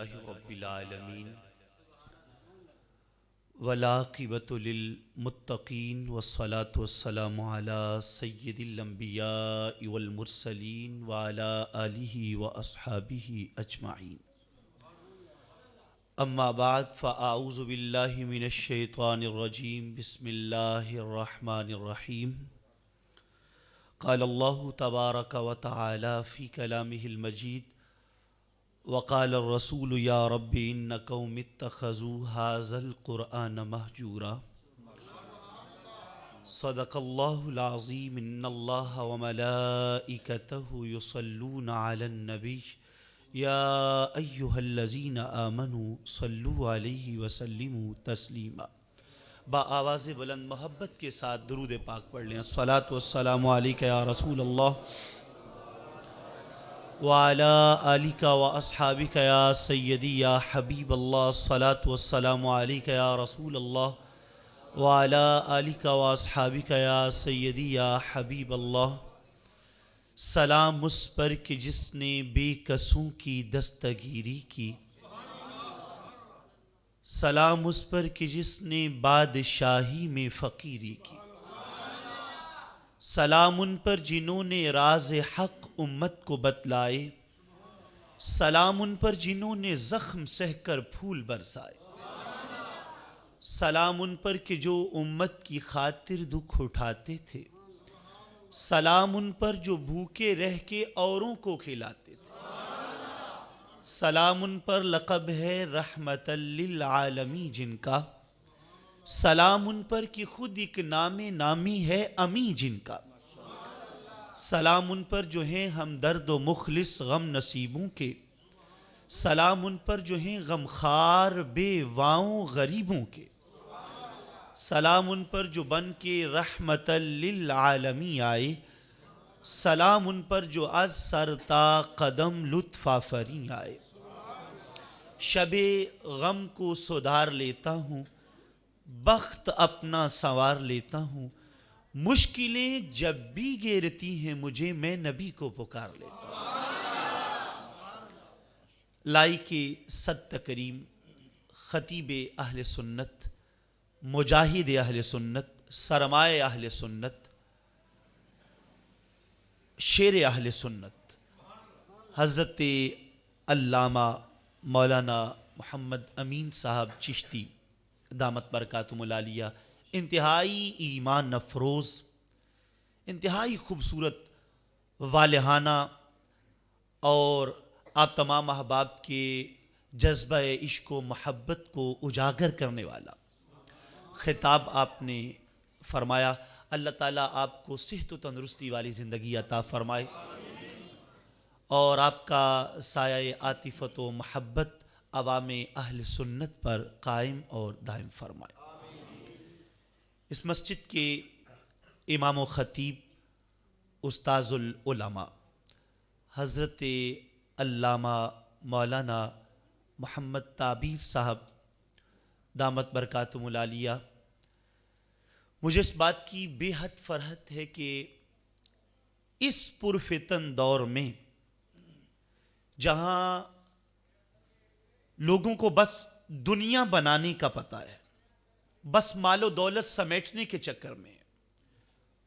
للہ رب العالمین والعاقبۃ للمتقین والصلاة والسلام علی سید الانبیاء والمرسلین وعلی آلہ واصحابہ اجمعین اما بعد فاعوذ باللہ من الشیطان الرجیم بسم اللہ الرحمن الرحیم قال اللہ تبارک وتعالی فی کلامہ المجید وقال الرسول یا رب ان قوم اتخذوا هذا القرآن مہجورا صدق اللہ العظیم ان اللہ وملائکتہ یصلون علی النبی یا ایہا الذین آمنوا صلوا علیہ وسلموا تسلیما۔ با آواز بلند محبت کے ساتھ درود پاک پڑھ لیں۔ الصلاۃ والسلام علیک یا رسول اللہ وعلى آلك وأصحابك يا سيدي يا حبيب الله الصلاة والسلام عليك يا رسول الله وعلى آلك وأصحابك يا سيدي يا حبيب الله۔ سلام اس پر کہ جس نے بے کسوں کی دستگیری کی، سلام اس پر کہ جس نے بادشاہی میں فقیری کی، سلام ان پر جنہوں نے راز حق امت کو بتلائے، سلام ان پر جنہوں نے زخم سہ کر پھول برسائے، سلام ان پر کہ جو امت کی خاطر دکھ اٹھاتے تھے، سلام ان پر جو بھوکے رہ کے اوروں کو کھلاتے تھے، سلام ان پر لقب ہے رحمت للعالمین جن کا، سلام ان پر کہ خود ایک نام نامی ہے امی جن کا، سلام ان پر جو ہیں ہمدرد و مخلص غم نصیبوں کے، سلام ان پر جو ہیں غمخوار بے واؤں غریبوں کے، سلام ان پر جو بن کے رحمت للعالمین آئے، سلام ان پر جو از سر تا قدم لطف آفریں آئے۔ شب غم کو سدھار لیتا ہوں، بخت اپنا سنوار لیتا ہوں، مشکلیں جب بھی گھیرتی ہیں مجھے میں نبی کو پکار لیتا ہوں۔ لائق صد تکریم خطیب اہل سنت، مجاہد اہل سنت، سرمایہ اہل سنت، شیر اہل سنت، حضرت علامہ مولانا محمد امین صاحب چشتی دامت برکاتہم العالیہ، انتہائی ایمان افروز، انتہائی خوبصورت والہانہ اور آپ تمام احباب کے جذبہ عشق و محبت کو اجاگر کرنے والا خطاب آپ نے فرمایا۔ اللہ تعالیٰ آپ کو صحت و تندرستی والی زندگی عطا فرمائے اور آپ کا سایہ عاطفت و محبت عوام اہل سنت پر قائم اور دائم فرمائے۔ اس مسجد کے امام و خطیب استاذ العلماء حضرت علامہ مولانا محمد تعبیر صاحب دامت برکاتہم العالیہ، مجھے اس بات کی بے حد فرحت ہے کہ اس پرفتن دور میں جہاں لوگوں کو بس دنیا بنانے کا پتہ ہے، بس مال و دولت سمیٹنے کے چکر میں،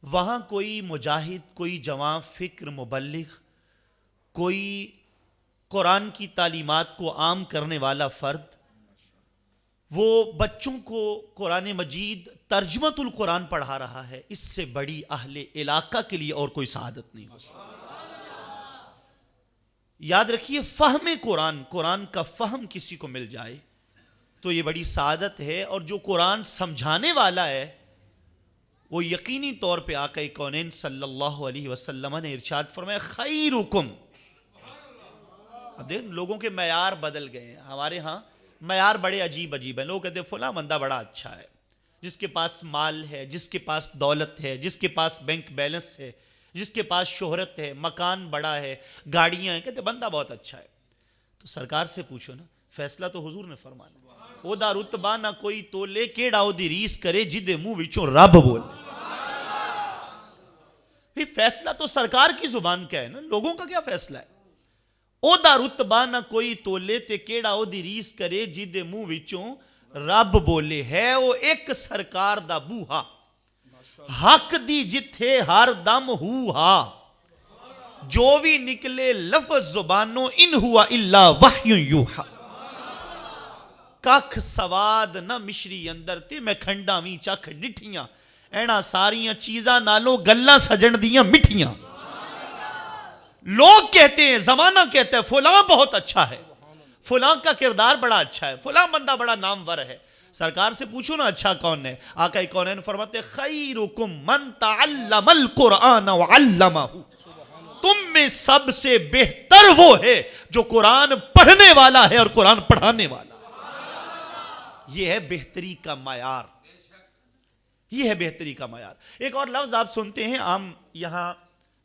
وہاں کوئی مجاہد، کوئی جواں فکر مبلغ، کوئی قرآن کی تعلیمات کو عام کرنے والا فرد، وہ بچوں کو قرآن مجید ترجمۃ القرآن پڑھا رہا ہے، اس سے بڑی اہل علاقہ کے لیے اور کوئی سعادت نہیں ہو سکتی۔ یاد رکھیے، فہم قرآن کا فہم کسی کو مل جائے تو یہ بڑی سعادت ہے، اور جو قرآن سمجھانے والا ہے وہ یقینی طور پہ آقا کونین صلی اللہ علیہ وسلم نے ارشاد فرمایا خیرکم۔ اب دیکھ لوگوں کے معیار بدل گئے ہیں، ہمارے ہاں معیار بڑے عجیب ہیں، لوگ کہتے ہیں فلاں بندہ بڑا اچھا ہے، جس کے پاس مال ہے، جس کے پاس دولت ہے، جس کے پاس بینک بیلنس ہے، جس کے پاس شہرت ہے، مکان بڑا ہے، گاڑیاں ہیں، کہتے بندہ بہت اچھا ہے۔ تو سرکار سے پوچھو نا، فیصلہ تو حضور نے فرمانا، او دا رتبہ نہ کوئی تو لے کیڑا او دی ریس کرے جدے منہ وچوں رب بول۔ فیصلہ تو سرکار کی زبان کا ہے نا، لوگوں کا کیا فیصلہ ہے؟ او دا رتبہ نہ کوئی تولے تے کیڑا او دی ریس کرے جیدے منہ وچوں رب بولے ہے او ایک سرکار دا بوہا حق دی جتھے ہر دم ہوا جو بھی نکلے لفظ زبانوں ان ہوا الا وحی یوحا ککھ سواد نہ مشری اندر تے میں کھنڈا وی چکھ ڈٹھیاں اینا ساریاں چیزاں نالوں گلاں سجن دیاں مٹھیاں لوگ کہتے ہیں زمانہ کہتا ہے فلاں بہت اچھا ہے فلاں کا کردار بڑا اچھا ہے فلاں بندہ بڑا نامور ہے سرکار سے پوچھو نا اچھا کون ہے آقا کونین فرماتے خیرکم من تعلم القرآن وعلمہ تم میں سب سے بہتر وہ ہے جو قرآن پڑھنے والا ہے اور قرآن پڑھانے والا یہ ہے بہتری کا معیار یہ ہے بہتری کا معیار ایک اور لفظ آپ سنتے ہیں عام یہاں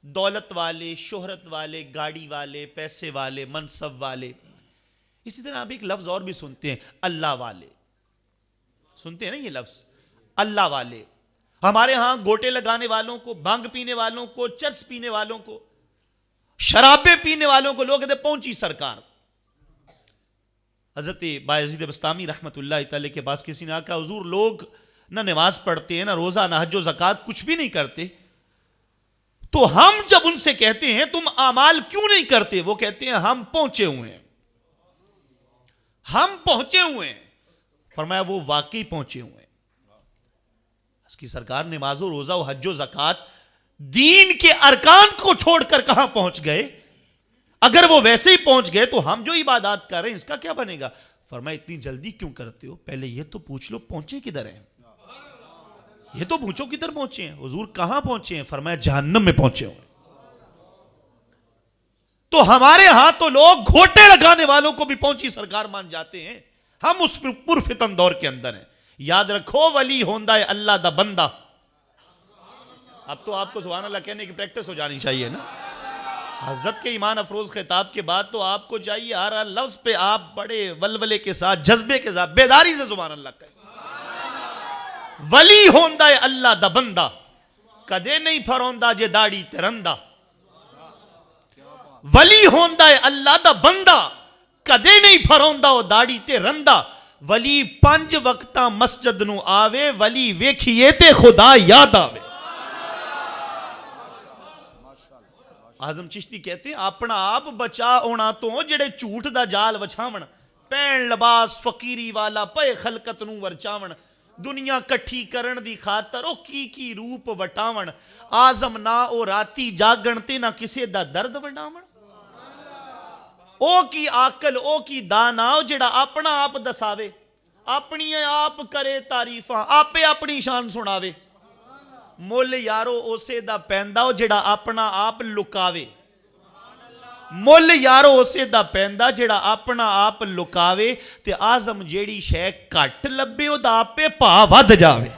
دولت والے شہرت والے گاڑی والے پیسے والے منصب والے اسی طرح آپ ایک لفظ اور بھی سنتے ہیں اللہ والے سنتے ہیں نا یہ لفظ اللہ والے ہمارے ہاں گوٹے لگانے والوں کو بھنگ پینے والوں کو چرس پینے والوں کو شرابیں پینے والوں کو لوگ کہتے پہنچی سرکار حضرت بایزید بسطامی رحمت اللہ تعالی کے پاس کسی نے کہا حضور لوگ نہ نماز پڑھتے ہیں نہ روزہ نہ حج و زکوٰۃ کچھ بھی نہیں کرتے تو ہم جب ان سے کہتے ہیں تم اعمال کیوں نہیں کرتے وہ کہتے ہیں ہم پہنچے ہوئے ہیں ہم پہنچے ہوئے ہیں فرمایا وہ واقعی پہنچے ہوئے ہیں اس کی سرکار نماز و روزہ و حج و زکوٰۃ دین کے ارکان کو چھوڑ کر کہاں پہنچ گئے اگر وہ ویسے ہی پہنچ گئے تو ہم جو عبادات کر رہے ہیں اس کا کیا بنے گا فرمایا اتنی جلدی کیوں کرتے ہو پہلے یہ تو پوچھ لو پہنچے کدھر ہیں یہ تو پوچھو کدھر پہنچے ہیں حضور کہاں پہنچے ہیں فرمایا جہنم میں پہنچے ہوئے تو ہمارے ہاں تو لوگ گھوٹے لگانے والوں کو بھی پہنچی سرکار مان جاتے ہیں ہم اس پرفتن دور کے اندر ہیں یاد رکھو ولی ہوندہ ہے اللہ دا بندہ اب تو آپ کو سبحان اللہ کہنے کی پریکٹس ہو جانی چاہیے نا حضرت کے ایمان افروز خطاب کے بعد تو آپ کو چاہیے ہر لفظ پہ آپ بڑے ولولے کے ساتھ جذبے کے ساتھ بیداری سے سبحان اللہ کہیں ولی ہوندہ ہے اللہ دا بندہ کدے نہیں پھروندہ جے داڑی ترندہ ولی ہوندہ ہے اللہ دا بندہ کدے نہیں پھروندہ او داڑی تے رندہ ولی 5 وقتاں مسجد نو آوے ولی ویکھیے تے خدا یاد آوے اعظم چشتی کہتے ہیں اپنا آپ بچا ہونا تو جڑے جھوٹ دا جال وچھاون پین لباس فقیری والا پے خلقت نو ورچاون دنیا کٹھی کرن دی خاطر او کی روپ وٹاون اعظم نہ او راتی جاگن تے نہ کسے دا درد وڈاون او کی عقل او کی دانا جڑا اپنا آپ دساوے اپنی آپ کرے تعریفاں آپے اپنی شان سناوے مول یارو اسے دا پیندا جڑا اپنا آپ لکاوے مول یارو اسے دا پیندا جڑا اپنا آپ لکاوے تے اعظم جیڑی شے کٹ لبے او دا پہ پا ود جاوے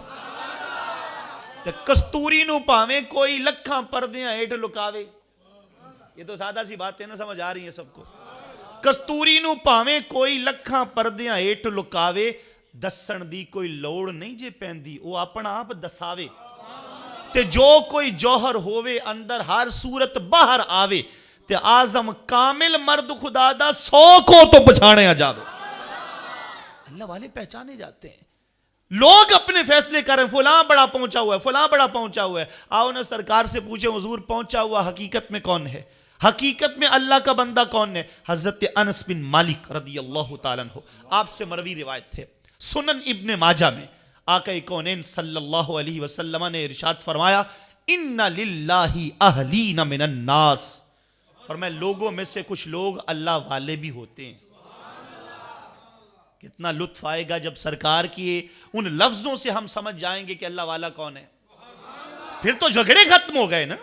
تے کستوری نو پاویں کوئی لکھاں پردیاں ہیٹھ لکاوے یہ تو سادہ سی بات ہے نا سمجھ آ رہی ہے سب کو کستوری نو پاویں کوئی لکھاں پردیاں ہیٹھ لکاوے دسن دی کوئی لوڑ نہیں جے پیندی او اپنا آپ دساوے تے جو کوئی جوہر ہووے اندر ہر صورت باہر آوے تے اعظم کامل مرد خدا دا 100 کو تو پہچانے آ جاوے اللہ والے پہچانے جاتے ہیں لوگ اپنے فیصلے کریں فلاں بڑا پہنچا ہوا ہے فلاں بڑا پہنچا ہوا ہے آؤ نا سرکار سے پوچھیں حضور پہنچا ہوا حقیقت میں کون ہے حقیقت میں اللہ کا بندہ کون ہے حضرت انس بن مالک رضی اللہ تعالیٰ عنہ آپ سے مروی روایت ہے سنن ابن ماجہ میں آقا کونین صلی اللہ علیہ وسلم نے ارشاد فرمایا ان للہ اہلین من الناس فرمایا لوگوں میں سے کچھ لوگ اللہ والے بھی ہوتے ہیں کتنا لطف آئے گا جب سرکار کی ان لفظوں سے ہم سمجھ جائیں گے کہ اللہ والا کون ہے پھر تو جھگڑے ختم ہو گئے نا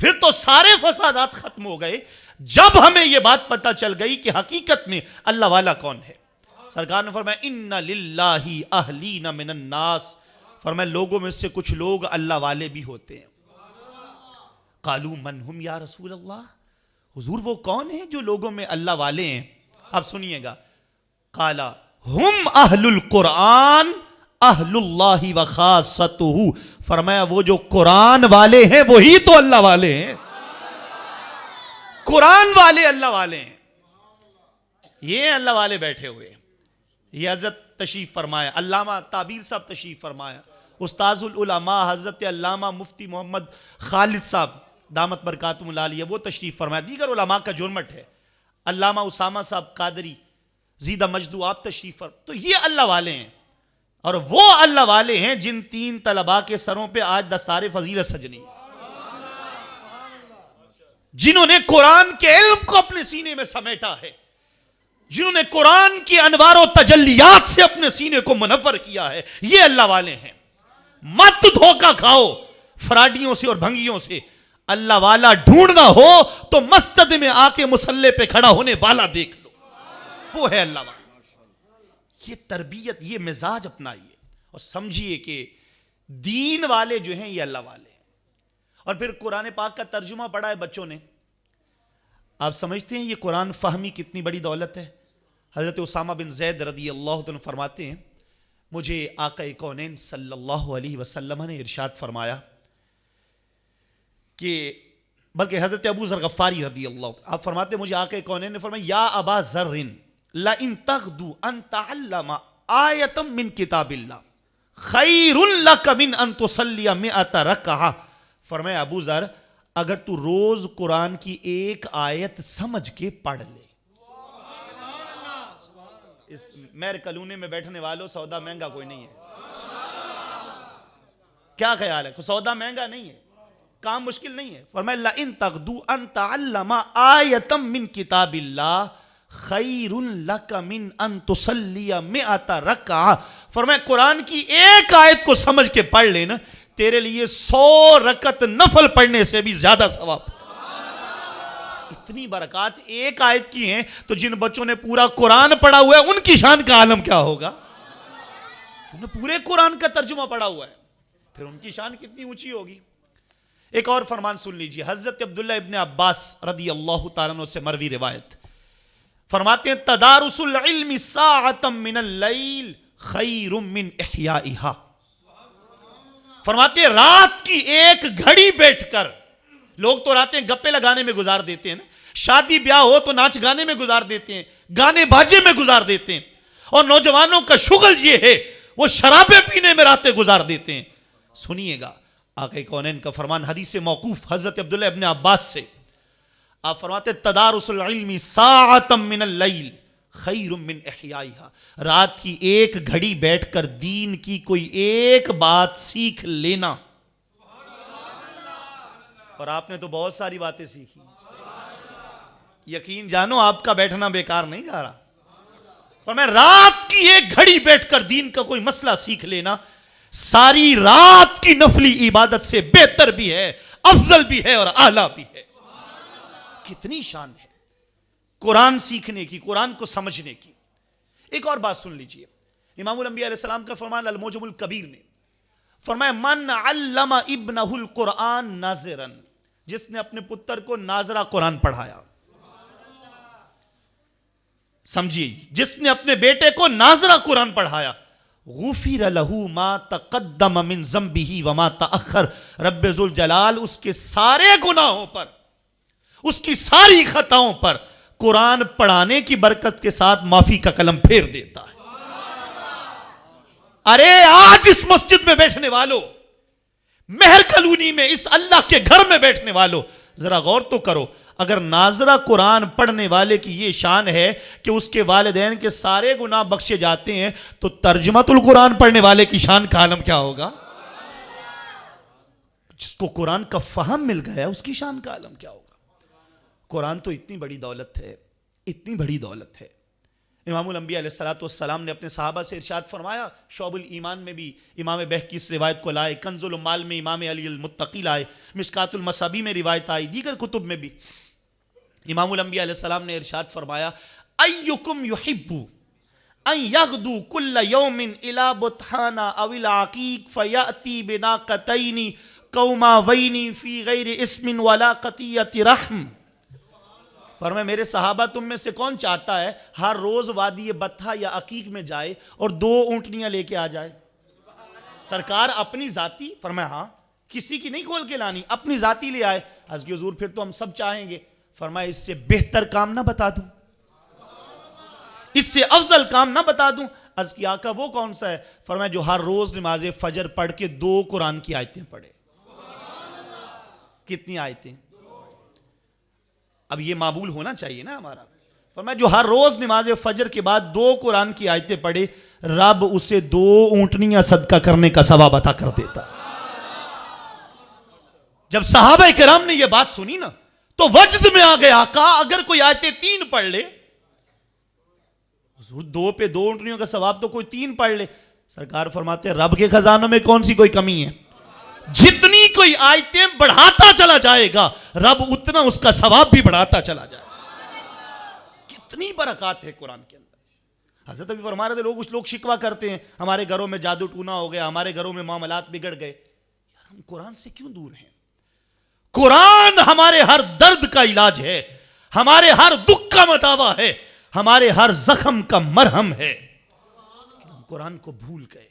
پھر تو سارے فسادات ختم ہو گئے جب ہمیں یہ بات پتہ چل گئی کہ حقیقت میں اللہ والا کون ہے سرکار نے فرمایا ان للہ اہلین من الناس فرمایا لوگوں میں سے کچھ لوگ اللہ والے بھی ہوتے ہیں قالوا من ہم یا رسول اللہ حضور وہ کون ہیں جو لوگوں میں اللہ والے ہیں اب سنیے گا قالا ہم اہل القرآن اہل اللہ وخاصتہ فرمایا وہ جو قرآن والے ہیں وہی تو اللہ والے ہیں قرآن والے اللہ والے ہیں یہ اللہ والے بیٹھے ہوئے ہیں. یہ حضرت تشریف فرمایا, علامہ تعبیر صاحب تشریف فرمایا, استاذ العلماء حضرت علامہ مفتی محمد خالد صاحب دامت برکاتہم العالیہ وہ تشریف فرمایا, دیگر علماء کا جرمٹ ہے, علامہ اسامہ صاحب قادری زیدہ مجدو آپ تشریف فرمایا. تو یہ اللہ والے ہیں, اور وہ اللہ والے ہیں جن 3 طلباء کے سروں پہ آج دستار فضیلت سجنی ہے, جنہوں نے قرآن کے علم کو اپنے سینے میں سمیٹا ہے, جنہوں نے قرآن کی انوار و تجلیات سے اپنے سینے کو منور کیا ہے. یہ اللہ والے ہیں. مت دھوکہ کھاؤ فراڈیوں سے اور بھنگیوں سے. اللہ والا ڈھونڈنا ہو تو مسجد میں آ کے مصلی پہ کھڑا ہونے والا دیکھ لو, وہ ہے اللہ والا. یہ تربیت, یہ مزاج اپنائیے اور سمجھیے کہ دین والے جو ہیں یہ اللہ والے ہیں. اور پھر قرآن پاک کا ترجمہ پڑھا ہے بچوں نے. آپ سمجھتے ہیں یہ قرآن فہمی کتنی بڑی دولت ہے. حضرت اسامہ بن زید رضی اللہ عنہ فرماتے ہیں مجھے آقا کونین صلی اللہ علیہ وسلم نے ارشاد فرمایا کہ, بلکہ حضرت ابو ذر غفاری رضی اللہ عنہ آپ فرماتے ہیں مجھے آقا کونین نے فرمایا یا ابا ذر لئن تغدو ان تعلم آیتا من کتاب اللہ خیر لک من ان تصلی 100 رکعہ. فرمایا ابو ذر اگر تو روز قرآن کی ایک آیت سمجھ کے پڑھ لے. اس مہر کلونے میں بیٹھنے والوں سودا مہنگا کوئی نہیں ہے. کیا خیال ہے؟ سودا مہنگا نہیں ہے, کام مشکل نہیں ہے. فرمایا لئن تغدو ان تعلم آیتا من کتاب اللہ خیر لک من ان تصلی 100 رکعہ. فرمایا قرآن کی ایک آیت کو سمجھ کے پڑھ لینا, تیرے لیے 100 رکعت نفل پڑھنے سے بھی زیادہ ثواب. اتنی برکات ایک آیت کی ہیں, تو جن بچوں نے پورا قرآن پڑھا ہوا ہے ان کی شان کا عالم کیا ہوگا. جنہوں نے پورے قرآن کا ترجمہ پڑھا ہوا ہے پھر ان کی شان کتنی اونچی ہوگی. ایک اور فرمان سن لیجیے, حضرت عبداللہ ابن عباس رضی اللہ تعالیٰ عنہ سے مروی روایت فرماتے ہیں تدارس العلم ساعتا من اللیل خیر من احیائها. فرماتے ہیں رات کی ایک گھڑی بیٹھ کر, لوگ تو راتیں گپے لگانے میں گزار دیتے ہیں نا, شادی بیاہ ہو تو ناچ گانے میں گزار دیتے ہیں, گانے باجے میں گزار دیتے ہیں, اور نوجوانوں کا شغل یہ ہے وہ شرابیں پینے میں راتیں گزار دیتے ہیں. سنیے گا آقا کونین کا فرمان حدیث موقوف حضرت عبداللہ ابن عباس سے, آپ فرماتے تدارس العلم ساعتا من اللیل خیر من احیائها. رات کی ایک گھڑی بیٹھ کر دین کی کوئی ایک بات سیکھ لینا, اور آپ نے تو بہت ساری باتیں سیکھی, یقین جانو آپ کا بیٹھنا بیکار نہیں جا رہا. فرمایا رات کی ایک گھڑی بیٹھ کر دین کا کوئی مسئلہ سیکھ لینا ساری رات کی نفلی عبادت سے بہتر بھی ہے, افضل بھی ہے اور اعلیٰ بھی ہے. کتنی شان ہے قرآن سیکھنے کی, قرآن کو سمجھنے کی. ایک اور بات سن لیجئے, امام الانبیاء علیہ السلام کا فرمان المعجم الکبیر نے فرمایا من علم ابنہ القرآن ناظرا, جس نے اپنے پتر کو ناظرہ قرآن پڑھایا. سمجھیے, جس نے اپنے بیٹے کو ناظرہ قرآن پڑھایا غفر له ما تقدم من ذنبه وما تأخر. رب ذوالجلال اس کے سارے گناہوں پر, اس کی ساری خطاؤں پر قرآن پڑھانے کی برکت کے ساتھ معافی کا قلم پھیر دیتا ہے. ارے آج اس مسجد میں بیٹھنے والوں, مہر کلونی میں اس اللہ کے گھر میں بیٹھنے والوں, ذرا غور تو کرو, اگر ناظرہ قرآن پڑھنے والے کی یہ شان ہے کہ اس کے والدین کے سارے گناہ بخشے جاتے ہیں, تو ترجمۃ القرآن پڑھنے والے کی شان کا عالم کیا ہوگا. جس کو قرآن کا فہم مل گیا اس کی شان کا عالم کیا ہوگا. قرآن تو اتنی بڑی دولت ہے, اتنی بڑی دولت ہے. امام الانبیاء علیہ السلام نے اپنے صحابہ سے ارشاد فرمایا, شعب الایمان میں بھی امام بہقی اس روایت کو لائے, کنز العمال میں امام علی المتقی لائے, مشکات المصابیح میں روایت آئی, دیگر کتب میں بھی. امام الانبیاء علیہ السلام نے ارشاد فرمایا ایکم یحب ان یغدو کل یوم الی بطحان او العقیق فیأتی بناقتین قوماوین فی غیر اسم ولا قطیعۃ رحم. فرمایا میرے صحابہ تم میں سے کون چاہتا ہے ہر روز وادی بطحا یا عقیق میں جائے اور 2 اونٹنیاں لے کے آ جائے. سرکار اپنی ذاتی, فرمایا ہاں, کسی کی نہیں کھول کے لانی, اپنی ذاتی لے آئے. حضرت حضور پھر تو ہم سب چاہیں گے. فرمایا اس سے بہتر کام نہ بتا دوں. اس سے افضل کام نہ بتا دوں؟ عرض کی آقا وہ کون سا ہے؟ فرمایا جو ہر روز نماز فجر پڑھ کے 2 قرآن کی آیتیں پڑھے۔ کتنی آیتیں؟ اب یہ معمول ہونا چاہیے نا ہمارا۔ فرمایا جو ہر روز نماز فجر کے بعد 2 قرآن کی آیتیں پڑھے، رب اسے 2 اونٹنیاں صدقہ کرنے کا ثواب عطا کر دیتا۔ جب صحابہ کرام نے یہ بات سنی نا تو وجد میں آ گیا، آقا اگر کوئی آیتیں 3 پڑھ لے، 2 پہ 2 اونٹنیوں کا ثواب تو کوئی 3 پڑھ لے۔ سرکار فرماتے ہیں رب کے خزانوں میں کون سی کوئی کمی ہے؟ جتنی کوئی آیتیں بڑھاتا چلا جائے گا رب اتنا اس کا ثواب بھی بڑھاتا چلا جائے گا۔ کتنی برکات ہے قرآن کے اندر۔ حضرت ابھی فرما رہے تھے لوگ شکوہ کرتے ہیں ہمارے گھروں میں جادو ٹونا ہو گیا، ہمارے گھروں میں معاملات بگڑ گئے۔ یار ہم قرآن سے کیوں دور ہیں؟ قرآن ہمارے ہر درد کا علاج ہے، ہمارے ہر دکھ کا مداوا ہے، ہمارے ہر زخم کا مرہم ہے۔ ہم قرآن کو بھول گئے،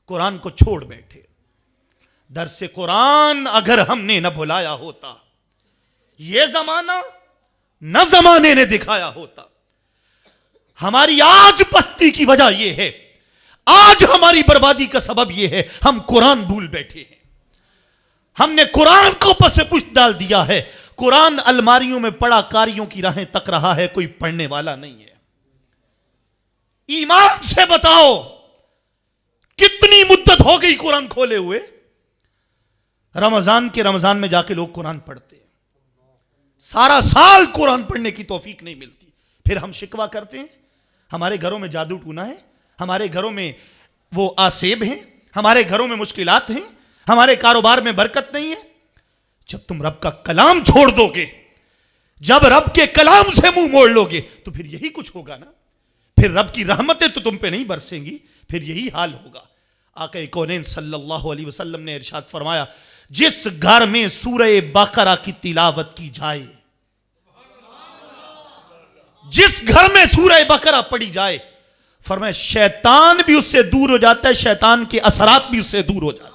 قرآن کو چھوڑ بیٹھے۔ درس قرآن اگر ہم نے نہ بھلایا ہوتا، یہ زمانہ نہ زمانے نے دکھایا ہوتا۔ ہماری آج پستی کی وجہ یہ ہے، آج ہماری بربادی کا سبب یہ ہے، ہم قرآن بھول بیٹھے ہیں۔ ہم نے قرآن کو پس پشت ڈال دیا ہے۔ قرآن الماریوں میں پڑا کاریوں کی راہیں تک رہا ہے، کوئی پڑھنے والا نہیں ہے۔ ایمان سے بتاؤ کتنی مدت ہو گئی قرآن کھولے ہوئے؟ رمضان میں جا کے لوگ قرآن پڑھتے ہیں، سارا سال قرآن پڑھنے کی توفیق نہیں ملتی، پھر ہم شکوہ کرتے ہیں ہمارے گھروں میں جادو ٹونا ہے، ہمارے گھروں میں وہ آسیب ہیں، ہمارے گھروں میں مشکلات ہیں، ہمارے کاروبار میں برکت نہیں ہے۔ جب تم رب کا کلام چھوڑ دو گے، جب رب کے کلام سے منہ موڑ لو گے تو پھر یہی کچھ ہوگا نا، پھر رب کی رحمتیں تو تم پہ نہیں برسیں گی، پھر یہی حال ہوگا۔ آقا کونین صلی اللہ علیہ وسلم نے ارشاد فرمایا جس گھر میں سورہ بقرہ کی تلاوت کی جائے، جس گھر میں سورہ بقرہ پڑھی جائے، فرمایا شیطان بھی اس سے دور ہو جاتا ہے، شیطان کے اثرات بھی اس سے دور ہو جاتے ہیں۔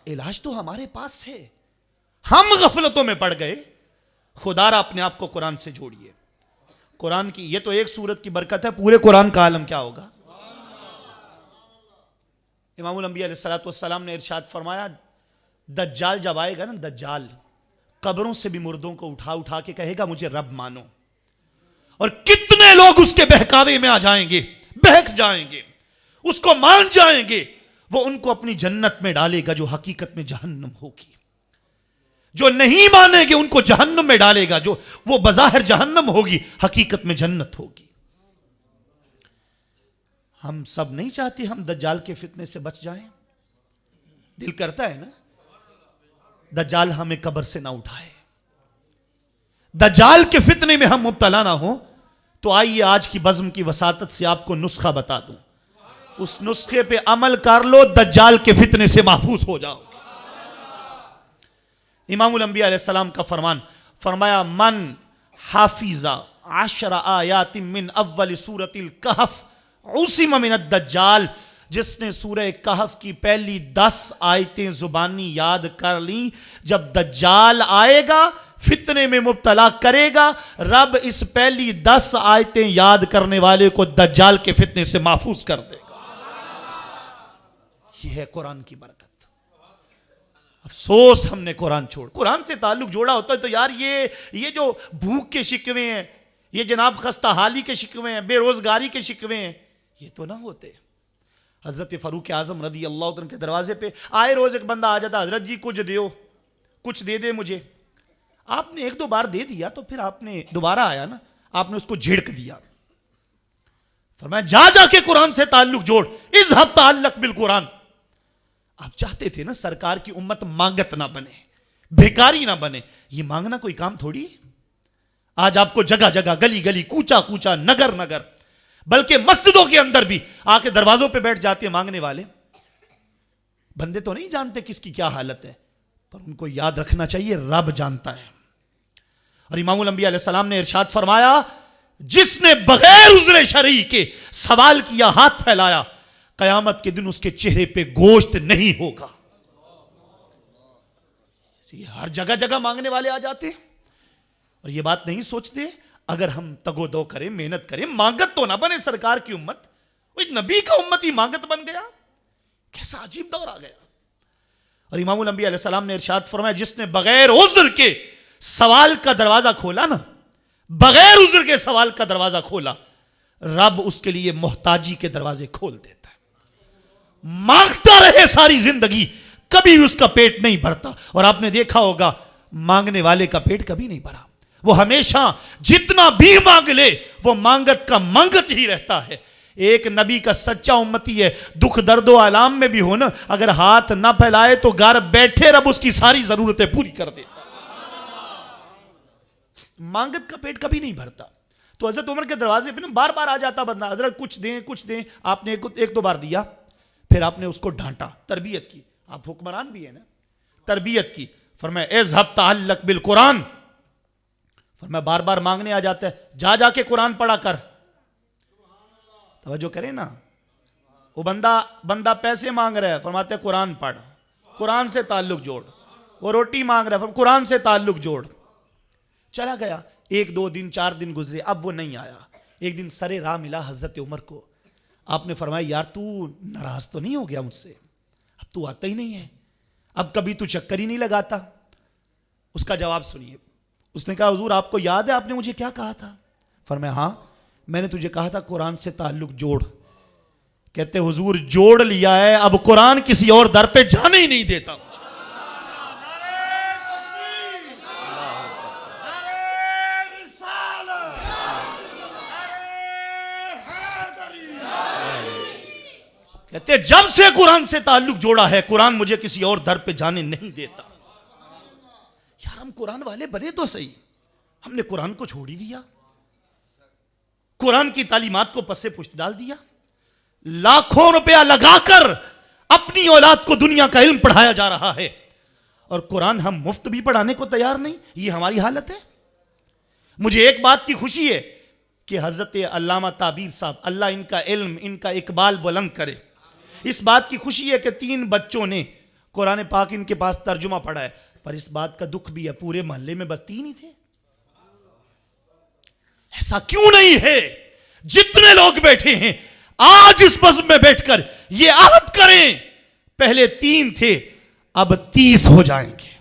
علاج تو ہمارے پاس ہے، ہم غفلتوں میں پڑ گئے۔ خدا را اپنے آپ کو قرآن سے جوڑیے۔ قرآن کی یہ تو ایک سورت کی برکت ہے، پورے قرآن کا عالم کیا ہوگا؟ امام الانبیاء علیہ السلام نے ارشاد فرمایا دجال جب آئے گا نا، دجال قبروں سے بھی مردوں کو اٹھا اٹھا کے کہے گا مجھے رب مانو، اور کتنے لوگ اس کے بہکاوے میں آ جائیں گے، بہک جائیں گے، اس کو مان جائیں گے۔ وہ ان کو اپنی جنت میں ڈالے گا جو حقیقت میں جہنم ہوگی۔ جو نہیں مانیں گے ان کو جہنم میں ڈالے گا، جو وہ بظاہر جہنم ہوگی حقیقت میں جنت ہوگی۔ ہم سب نہیں چاہتے ہم دجال کے فتنے سے بچ جائیں؟ دل کرتا ہے نا دجال ہمیں قبر سے نہ اٹھائے، دجال کے فتنے میں ہم مبتلا نہ ہوں۔ تو آئیے آج کی بزم کی وساطت سے آپ کو نسخہ بتا دوں، اس نسخے پہ عمل کر لو، دجال کے فتنے سے محفوظ ہو جاؤ۔ امام الانبیاء علیہ السلام کا فرمان، فرمایا من حافظ 10 آیات من اول سورۃ الکہف عصم من الدجال، جس نے سورہ کہف کی پہلی 10 آیتیں زبانی یاد کر لیں، جب دجال آئے گا فتنے میں مبتلا کرے گا، رب اس پہلی 10 آیتیں یاد کرنے والے کو دجال کے فتنے سے محفوظ کر دے گا۔ یہ ہے قرآن کی برکت۔ افسوس ہم نے قرآن چھوڑ، قرآن سے تعلق جوڑا ہوتا ہے تو یار یہ جو بھوک کے شکوے ہیں، یہ جناب خستہ حالی کے شکوے ہیں، بے روزگاری کے شکوے ہیں، یہ تو نہ ہوتے۔ حضرت فاروق اعظم رضی اللہ عنہ کے دروازے پہ آئے روز ایک بندہ آ جاتا، حضرت جی کچھ دیو، کچھ دے دے مجھے۔ آپ نے 1-2 بار دے دیا تو پھر آپ نے دوبارہ آیا نا، آپ نے اس کو جھڑک دیا۔ فرمایا جا کے قرآن سے تعلق جوڑ، اذهب تعلق بالقرآن۔ آپ چاہتے تھے نا سرکار کی امت مانگت نہ بنے، بھیکاری نہ بنے، یہ مانگنا کوئی کام تھوڑی۔ آج آپ کو جگہ جگہ، گلی گلی، کوچا کوچا، نگر نگر، بلکہ مسجدوں کے اندر بھی آ کے دروازوں پہ بیٹھ جاتے ہیں مانگنے والے۔ بندے تو نہیں جانتے کس کی کیا حالت ہے، پر ان کو یاد رکھنا چاہیے رب جانتا ہے۔ اور امام الانبیاء علیہ السلام نے ارشاد فرمایا جس نے بغیر عذر شرعی کے سوال کیا، ہاتھ پھیلایا، قیامت کے دن اس کے چہرے پہ گوشت نہیں ہوگا۔ ہر جگہ جگہ مانگنے والے آ جاتے ہیں اور یہ بات نہیں سوچتے اگر ہم تگو دو کریں، محنت کریں، مانگت تو نہ بنے سرکار کی امت، وہ ایک نبی کا امت ہی مانگت بن گیا، کیسا عجیب دور آ گیا۔ اور امام الانبیاء علیہ السلام نے ارشاد فرمایا جس نے بغیر عذر کے سوال کا دروازہ کھولا نا، بغیر عذر کے سوال کا دروازہ کھولا، رب اس کے لیے محتاجی کے دروازے کھول دیتا ہے۔ مانگتا رہے ساری زندگی، کبھی بھی اس کا پیٹ نہیں بھرتا۔ اور آپ نے دیکھا ہوگا مانگنے والے کا پیٹ کبھی نہیں بھرا، وہ ہمیشہ جتنا بھی مانگ لے وہ مانگت کا مانگت ہی رہتا ہے۔ ایک نبی کا سچا امتی ہے، دکھ درد و آلام میں بھی ہو نا، اگر ہاتھ نہ پھیلائے تو گھر بیٹھے رب اس کی ساری ضرورتیں پوری کر دیتا۔ مانگت کا پیٹ کبھی نہیں بھرتا۔ تو حضرت عمر کے دروازے پہ نا بار بار آ جاتا بندہ، حضرت کچھ دیں کچھ دیں، آپ نے ایک دو بار دیا، پھر آپ نے اس کو ڈانٹا، تربیت کی، آپ حکمران بھی ہیں نا، تربیت کی، فرمایا اذهب تعلق بالقرآن، فرمایا بار بار مانگنے آ جاتا ہے، جا جا کے قرآن پڑھا کر۔ توجہ کریں نا، وہ بندہ پیسے مانگ رہا ہے، فرماتے ہیں قرآن پڑھ، قرآن سے تعلق جوڑ۔ وہ روٹی مانگ رہا ہے، قرآن سے تعلق جوڑ۔ چلا گیا، ایک دو دن 4 دن گزرے، اب وہ نہیں آیا۔ ایک دن سرے راہ ملا حضرت عمر کو، آپ نے فرمایا یار تو ناراض تو نہیں ہو گیا مجھ سے؟ اب تو آتا ہی نہیں ہے، اب کبھی تو چکر ہی نہیں لگاتا۔ اس کا جواب سنیے، اس نے کہا حضور آپ کو یاد ہے آپ نے مجھے کیا کہا تھا؟ فرمایا ہاں میں نے تجھے کہا تھا قرآن سے تعلق جوڑ۔ کہتے حضور جوڑ لیا ہے، اب قرآن کسی اور در پہ جانے ہی نہیں دیتا۔ کہتے جب سے قرآن سے تعلق جوڑا ہے قرآن مجھے کسی اور در پہ جانے نہیں دیتا۔ یار ہم قرآن والے بنے تو صحیح، ہم نے قرآن کو چھوڑ ہی دیا، قرآن کی تعلیمات کو پس پشت ڈال دیا، لاکھوں روپیہ لگا کر اپنی اولاد کو دنیا کا علم پڑھایا جا رہا ہے، اور قرآن ہم مفت بھی پڑھانے کو تیار نہیں۔ یہ ہماری حالت ہے۔ مجھے ایک بات کی خوشی ہے کہ حضرت علامہ تعبیر صاحب، اللہ ان کا علم ان کا اقبال بلند کرے، اس بات کی خوشی ہے کہ 3 بچوں نے قرآن پاک ان کے پاس ترجمہ پڑھا ہے، پر اس بات کا دکھ بھی ہے پورے محلے میں بس 3 ہی تھے۔ ایسا کیوں نہیں ہے؟ جتنے لوگ بیٹھے ہیں آج اس بزم میں بیٹھ کر یہ عہد کریں، پہلے 3 تھے اب 30 ہو جائیں گے۔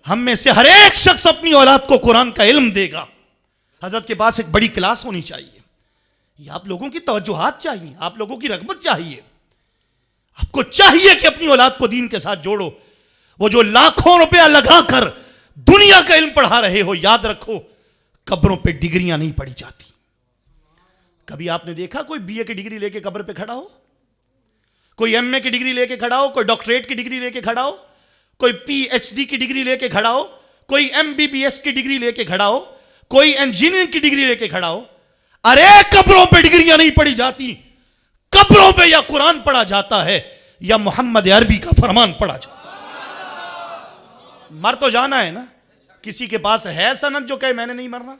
ہم میں سے ہر ایک شخص اپنی اولاد کو قرآن کا علم دے گا۔ حضرت کے پاس ایک بڑی کلاس ہونی چاہیے، یہ آپ لوگوں کی توجہات چاہیے، آپ لوگوں کی رغبت چاہیے، آپ کو چاہیے کہ اپنی اولاد کو دین کے ساتھ جوڑو۔ وہ جو لاکھوں روپیہ لگا کر دنیا کا علم پڑھا رہے ہو، یاد رکھو قبروں پہ ڈگریاں نہیں پڑھی جاتی۔ کبھی آپ نے دیکھا کوئی بی اے کی ڈگری لے کے قبر پہ کھڑا ہو؟ کوئی ایم اے کی ڈگری لے کے کھڑا ہو؟ کوئی ڈاکٹریٹ کی ڈگری لے کے کھڑا ہو؟ کوئی پی ایچ ڈی کی ڈگری لے کے کھڑا ہو؟ کوئی ایم بی بی ایس کی ڈگری لے کے کھڑا ہو؟ کوئی انجینئرنگ کی ڈگری لے کے کھڑا ہو؟ ارے قبروں پہ ڈگریاں نہیں پڑھی جاتی، قبروں پہ یا قرآن پڑھا جاتا ہے یا محمد عربی کا فرمان پڑھا جاتا ہے۔ مر تو جانا ہے نا، کسی کے پاس ہے سند جو کہے میں نے نہیں مرنا؟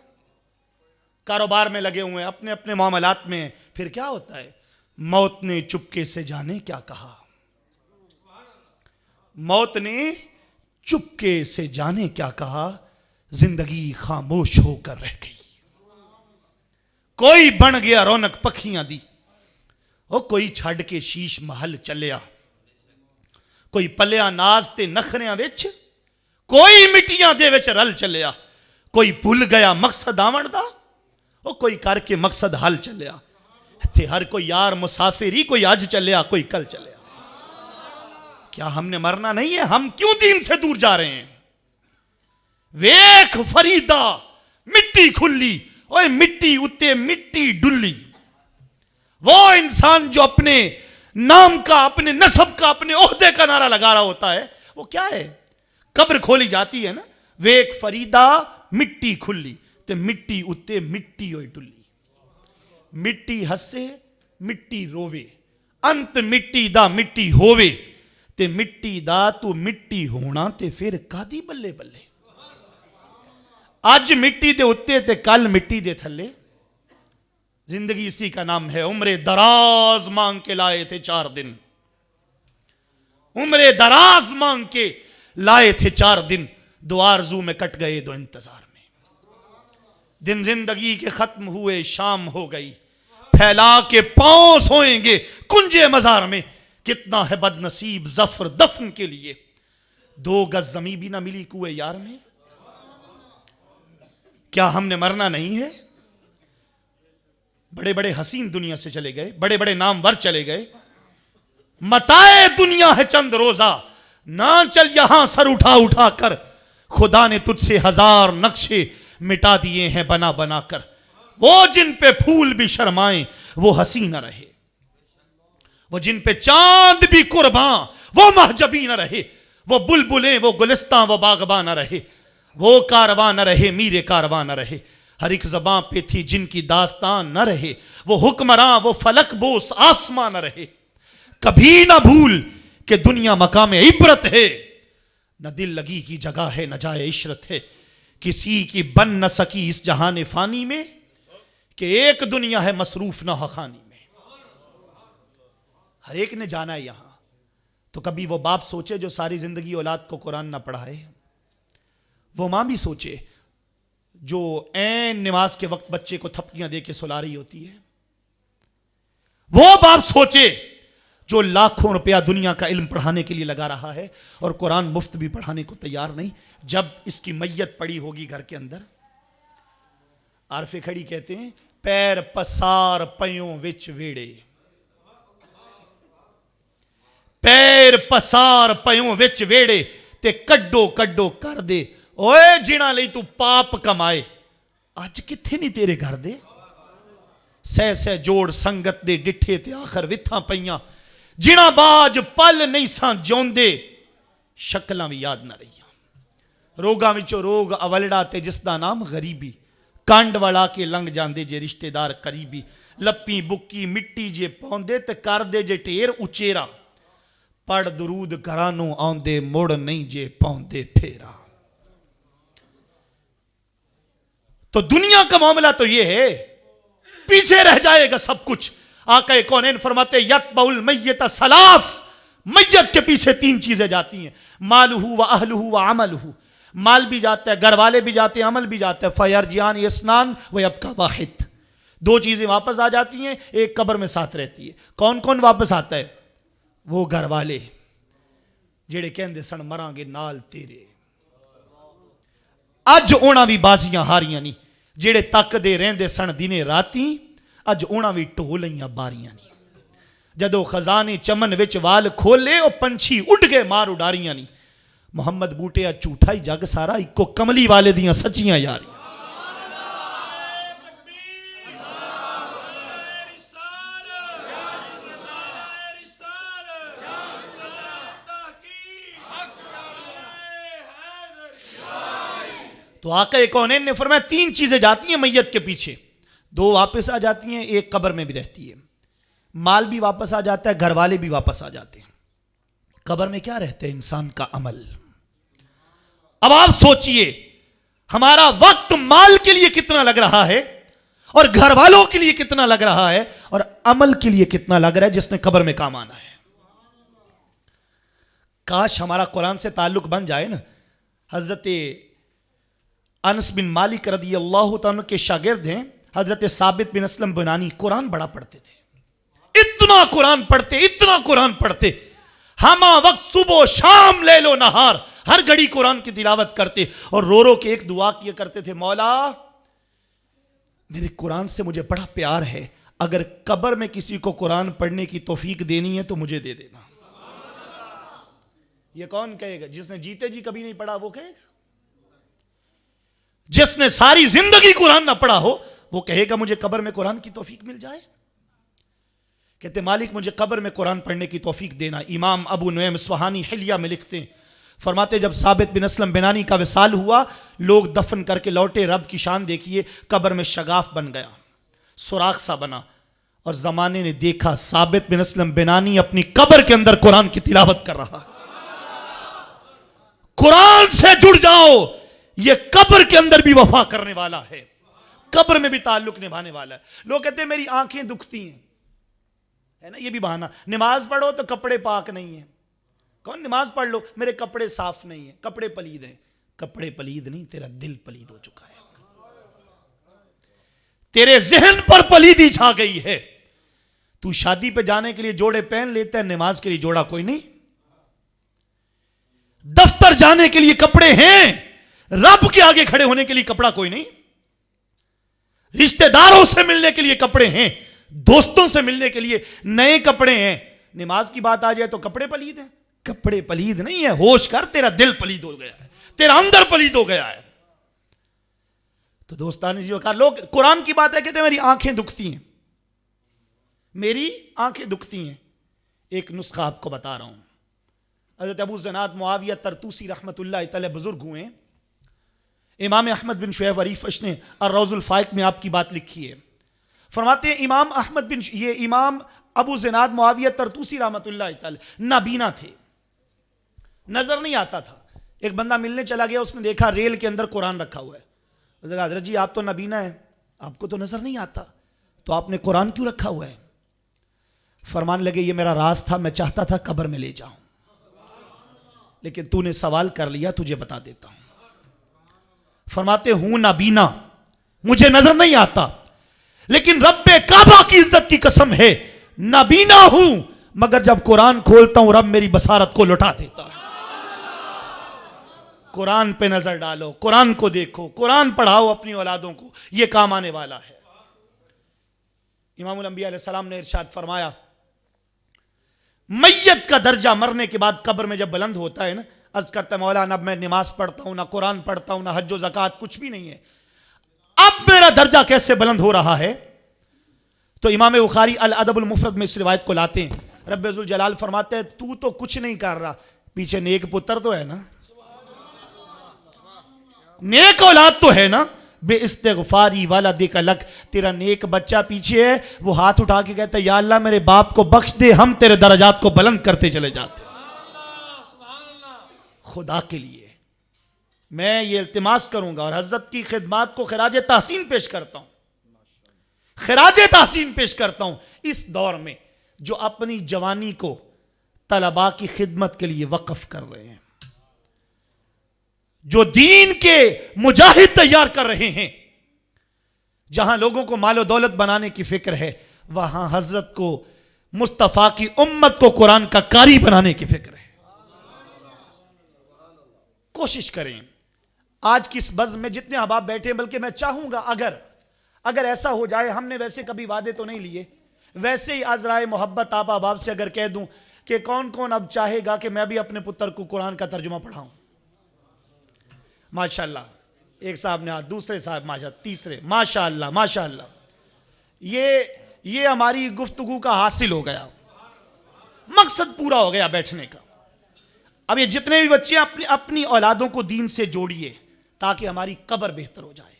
کاروبار میں لگے ہوئے ہیں، اپنے اپنے معاملات میں، پھر کیا ہوتا ہے؟ موت نے چپکے سے جانے کیا کہا، موت نے چپکے سے جانے کیا کہا، زندگی خاموش ہو کر رہ گئی۔ کوئی بن گیا رونق پکھیاں دی، او کوئی چھڑ کے شیش محل چلیا، کوئی پلیا ناز تے نخریاں وچ، کوئی مٹیاں دے وچ رل چلیا، کوئی بھول گیا مقصد آون دا، او کوئی کر کے مقصد حل چلیا۔ تے ہر کوئی یار مسافری، کوئی آج چلیا کوئی کل چلیا۔ کیا ہم نے مرنا نہیں ہے؟ ہم کیوں دین سے دور جا رہے ہیں؟ ویکھ فریدا مٹی کھلی، اوے مٹی اتے مٹی ڈلی۔ وہ انسان جو اپنے نام کا، اپنے نسب کا، اپنے عہدے کا نعرہ لگا رہا ہوتا ہے، وہ کیا ہے؟ قبر کھولی جاتی ہے نا، ویکھ فریدا مٹی کھلی تے مٹی اتے مٹی ہوئی ڈلی۔ مٹی ہسے مٹی روے، انت مٹی دا مٹی ہووے، تے مٹی دا تو مٹی ہونا تے پھر کادی بلے بلے۔ آج مٹی دے اتے تے کل مٹی دے تھلے۔ زندگی اسی کا نام ہے۔ عمر دراز مانگ کے لائے تھے 4 دن، عمر دراز مانگ کے لائے تھے 4 دن، 2 آرزو میں کٹ گئے 2 انتظار میں۔ دن زندگی کے ختم ہوئے شام ہو گئی، پھیلا کے پاؤں سوئیں گے کنجے مزار میں، کتنا ہے بد نصیب ظفر دفن کے لیے، 2 گز زمین بھی نہ ملی کوئے یار میں۔ کیا ہم نے مرنا نہیں ہے؟ بڑے بڑے حسین دنیا سے چلے گئے، بڑے بڑے نامور چلے گئے، متاع دنیا ہے چند روزہ، نہ چل یہاں سر اٹھا اٹھا کر، خدا نے تجھ سے 1000 نقشے مٹا دیے ہیں بنا بنا کر، وہ جن پہ پھول بھی شرمائیں وہ ہنسی نہ رہے، وہ جن پہ چاند بھی قرباں وہ محجبی نہ رہے، وہ بلبلیں وہ گلستاں وہ باغباں نہ رہے، وہ کارواں نہ رہے میرے کارواں نہ رہے، ہر ایک زباں پہ تھی جن کی داستان نہ رہے، وہ حکمراں وہ فلک بوس آسماں نہ رہے، کبھی نہ بھول کہ دنیا مقام عبرت ہے، نہ دل لگی کی جگہ ہے نہ جائے عشرت ہے، کسی کی بن نہ سکی اس جہان فانی میں، کہ ایک دنیا ہے مصروف نہ خانی میں، ہر ایک نے جانا ہے یہاں۔ تو کبھی وہ باپ سوچے جو ساری زندگی اولاد کو قرآن نہ پڑھائے، وہ ماں بھی سوچے جو عین نماز کے وقت بچے کو تھپکیاں دے کے سلا رہی ہوتی ہے، وہ باپ سوچے جو لاکھوں روپیہ دنیا کا علم پڑھانے کے لیے لگا رہا ہے اور قرآن مفت بھی پڑھانے کو تیار نہیں، جب اس کی میت پڑی ہوگی گھر کے اندر۔ عارف کھڑی کہتے ہیں پیر پسار پیوں وچ ویڑے، پیر پسار پیوں وچ ویڑے تے کڈو کڈو کر دے، اوے جنا لئی تو پاپ کمائے، آج کتھے نہیں تیرے گھر دے، سہ سہ جوڑ سنگت دے ڈٹھے تے آخر وتھاں پیاں، جنا باج پل نہیں ساں جوندے، شکلاں بھی یاد نہ رہیاں، روگاں وچوں روگ اولڑا تے جس دا نام غریبی، کانڈ والا کے لنگ جاندے جے رشتہ دار قریبی، لپی بکی مٹی جے پوندے تے کر دے جے ٹیر اچیرا، پڑھ درود گھرانوں آندے مڑ نہیں جے پوندے پھیرا۔ تو دنیا کا معاملہ تو یہ ہے، پیچھے رہ جائے گا سب کچھ۔ آقا کونین فرماتے یتبع المیت ثلاث، میت کے پیچھے 3 چیزیں جاتی ہیں، مالہ و اہلہ و عملہ، مال بھی جاتا ہے، گھر والے بھی جاتے ہیں، عمل بھی جاتا ہے، فیرجعان اثنان ویبقی واحد، 2 چیزیں واپس آ جاتی ہیں، ایک قبر میں ساتھ رہتی ہے۔ کون کون واپس آتا ہے؟ وہ گھر والے جڑے کہندے سن مراں گے نال تیرے، اج اونا بھی بازیاں ہاریاں نہیں، جڑے تک دے رہندے سن دنے راتی، اج اونا بھی ٹولیاں باریاں نہیں، جدو خزانے چمن وچ وال کھولے او پنچھی اڑ گئے مار اڈاریاں نہیں، محمد بوٹیا جھوٹا ہی جگ سارا ایکو کملی والے دیاں سچیاں یاریاں۔ تو آقا کونین نے فرمایا 3 چیزیں جاتی ہیں میت کے پیچھے، 2 واپس آ جاتی ہیں، ایک قبر میں بھی رہتی ہے، مال بھی واپس آ جاتا ہے، گھر والے بھی واپس آ جاتے ہیں، قبر میں کیا رہتا ہے؟ انسان کا عمل۔ اب آپ سوچئے ہمارا وقت مال کے لیے کتنا لگ رہا ہے، اور گھر والوں کے لیے کتنا لگ رہا ہے، اور عمل کے لیے کتنا لگ رہا ہے جس نے قبر میں کام آنا ہے۔ کاش ہمارا قرآن سے تعلق بن جائے نا۔ حضرت انس بن مالک رضی اللہ تعالیٰ کے شاگرد ہیں حضرت ثابت بن اسلم بنانی، قرآن بڑا پڑھتے تھے، اتنا قرآن پڑھتے، اتنا قرآن پڑھتے، ہما وقت صبح و شام لیل و نہار ہر گھڑی قرآن کی تلاوت کرتے، اور رو رو کے ایک دعا کیا کرتے تھے، مولا میرے قرآن سے مجھے بڑا پیار ہے، اگر قبر میں کسی کو قرآن پڑھنے کی توفیق دینی ہے تو مجھے دے دینا۔ یہ کون کہے گا؟ جس نے جیتے جی کبھی نہیں پڑھا وہ کہے گا؟ جس نے ساری زندگی قرآن نہ پڑھا ہو وہ کہے گا مجھے قبر میں قرآن کی توفیق مل جائے؟ کہتے مالک مجھے قبر میں قرآن پڑھنے کی توفیق دینا۔ امام ابو نعیم اصفہانی حلیہ میں لکھتے ہیں، فرماتے جب ثابت بن اسلم بنانی کا وصال ہوا، لوگ دفن کر کے لوٹے، رب کی شان دیکھیے، قبر میں شگاف بن گیا، سوراخ سا بنا، اور زمانے نے دیکھا ثابت بن اسلم بنانی اپنی قبر کے اندر قرآن کی تلاوت کر رہا۔ قرآن سے جڑ جاؤ، یہ قبر کے اندر بھی وفا کرنے والا ہے، قبر میں بھی تعلق نبھانے والا ہے۔ لوگ کہتے ہیں میری آنکھیں دکھتی ہیں، ہے نا یہ بھی بہانہ، نماز پڑھو تو کپڑے پاک نہیں ہیں، کون نماز پڑھ لو میرے کپڑے صاف نہیں ہیں، کپڑے پلید ہیں، کپڑے پلید نہیں، تیرا دل پلید ہو چکا ہے۔ تیرے ذہن پر پلیدی چھا گئی ہے. تو شادی پہ جانے کے لیے جوڑے پہن لیتا ہے, نماز کے لیے جوڑا کوئی نہیں. دفتر جانے کے لیے کپڑے ہیں, رب کے آگے کھڑے ہونے کے لیے کپڑا کوئی نہیں. رشتہ داروں سے ملنے کے لیے کپڑے ہیں, دوستوں سے ملنے کے لیے نئے کپڑے ہیں. نماز کی بات آ جائے تو کپڑے پلید ہیں. کپڑے پلید نہیں ہے, ہوش کر, تیرا دل پلید ہو گیا ہے, تیرا اندر پلید ہو گیا ہے. تو دوستان جی وقار, لوگ قرآن کی بات ہے کہتے ہیں میری آنکھیں دکھتی ہیں, میری آنکھیں دکھتی ہیں. ایک نسخہ آپ کو بتا رہا ہوں. حضرت ابو زناد معاویہ طرطوسی رحمت اللہ تعالی بزرگ ہوئے. امام احمد بن شعیب عریفش نے الروض الفائق میں آپ کی بات لکھی ہے. فرماتے ہیں امام احمد بن یہ امام ابو زناد معاویہ طرطوسی رحمت اللہ تعالی نابینا تھے, نظر نہیں آتا تھا. ایک بندہ ملنے چلا گیا, اس نے دیکھا ریل کے اندر قرآن رکھا ہوا ہے. حضرت جی آپ تو نابینا ہیں, آپ کو تو نظر نہیں آتا, تو آپ نے قرآن کیوں رکھا ہوا ہے؟ فرمان لگے یہ میرا راز تھا, میں چاہتا تھا قبر میں لے جاؤں, لیکن تو نے سوال کر لیا, تجھے بتا دیتا ہوں. فرماتے ہوں نابینا, مجھے نظر نہیں آتا, لیکن رب کعبہ کی عزت کی قسم ہے نابینا ہوں, مگر جب قرآن کھولتا ہوں رب میری بصارت کو لوٹا دیتا ہے. قرآن پہ نظر ڈالو, قرآن کو دیکھو, قرآن پڑھاؤ اپنی اولادوں کو, یہ کام آنے والا ہے. امام الانبیاء علیہ السلام نے ارشاد فرمایا, میت کا درجہ مرنے کے بعد قبر میں جب بلند ہوتا ہے نا, عرض کرتا ہے مولا نہ میں نماز پڑھتا ہوں, نہ قرآن پڑھتا ہوں, نہ حج و زکوٰۃ, کچھ بھی نہیں ہے, اب میرا درجہ کیسے بلند ہو رہا ہے؟ تو امام بخاری الادب المفرد میں اس روایت کو لاتے ہیں. رب ذوالجلال فرماتے ہیں تو تو کچھ نہیں کر رہا, پیچھے نیک پتر تو ہے نا, نیک اولاد تو ہے نا, بے استغفاری والدک لک, تیرا نیک بچہ پیچھے ہے, وہ ہاتھ اٹھا کے کہتا ہے یا اللہ میرے باپ کو بخش دے, ہم تیرے درجات کو بلند کرتے چلے جاتے. خدا کے لیے میں یہ التماس کروں گا اور حضرت کی خدمات کو خراج تحسین پیش کرتا ہوں, خراج تحسین پیش کرتا ہوں اس دور میں جو اپنی جوانی کو طلباء کی خدمت کے لیے وقف کر رہے ہیں, جو دین کے مجاہد تیار کر رہے ہیں. جہاں لوگوں کو مال و دولت بنانے کی فکر ہے, وہاں حضرت کو مصطفیٰ کی امت کو قرآن کا قاری بنانے کی فکر ہے. کوشش کریں آج کی اس بزم میں جتنے احباب بیٹھے, بلکہ میں چاہوں گا اگر ایسا ہو جائے, ہم نے ویسے کبھی وعدے تو نہیں لیے, ویسے ہی عذرائے محبت آپ احباب سے اگر کہہ دوں کہ کون کون اب چاہے گا کہ میں بھی اپنے پتر کو قرآن کا ترجمہ پڑھاؤں. ماشاءاللہ, ایک صاحب نے, دوسرے صاحب ماشاءاللہ, تیسرے ماشاءاللہ ماشاءاللہ. یہ ہماری گفتگو کا حاصل ہو گیا, مقصد پورا ہو گیا بیٹھنے کا. اب یہ جتنے بھی بچے اپنی اولادوں کو دین سے جوڑیے تاکہ ہماری قبر بہتر ہو جائے,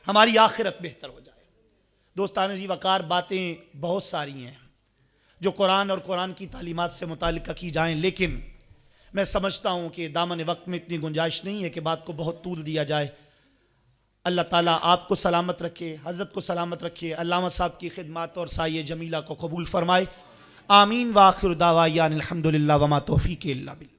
ہماری آخرت بہتر ہو جائے. دوستان جی وقار, باتیں بہت ساری ہیں جو قرآن اور قرآن کی تعلیمات سے متعلقہ کی جائیں, لیکن میں سمجھتا ہوں کہ دامن وقت میں اتنی گنجائش نہیں ہے کہ بات کو بہت طول دیا جائے. اللہ تعالیٰ آپ کو سلامت رکھے, حضرت کو سلامت رکھے, علامہ صاحب کی خدمات اور سایہ جمیلہ کو قبول فرمائے. آمین. وآخر دعوانا الحمدللہ وما توفیق الا باللہ.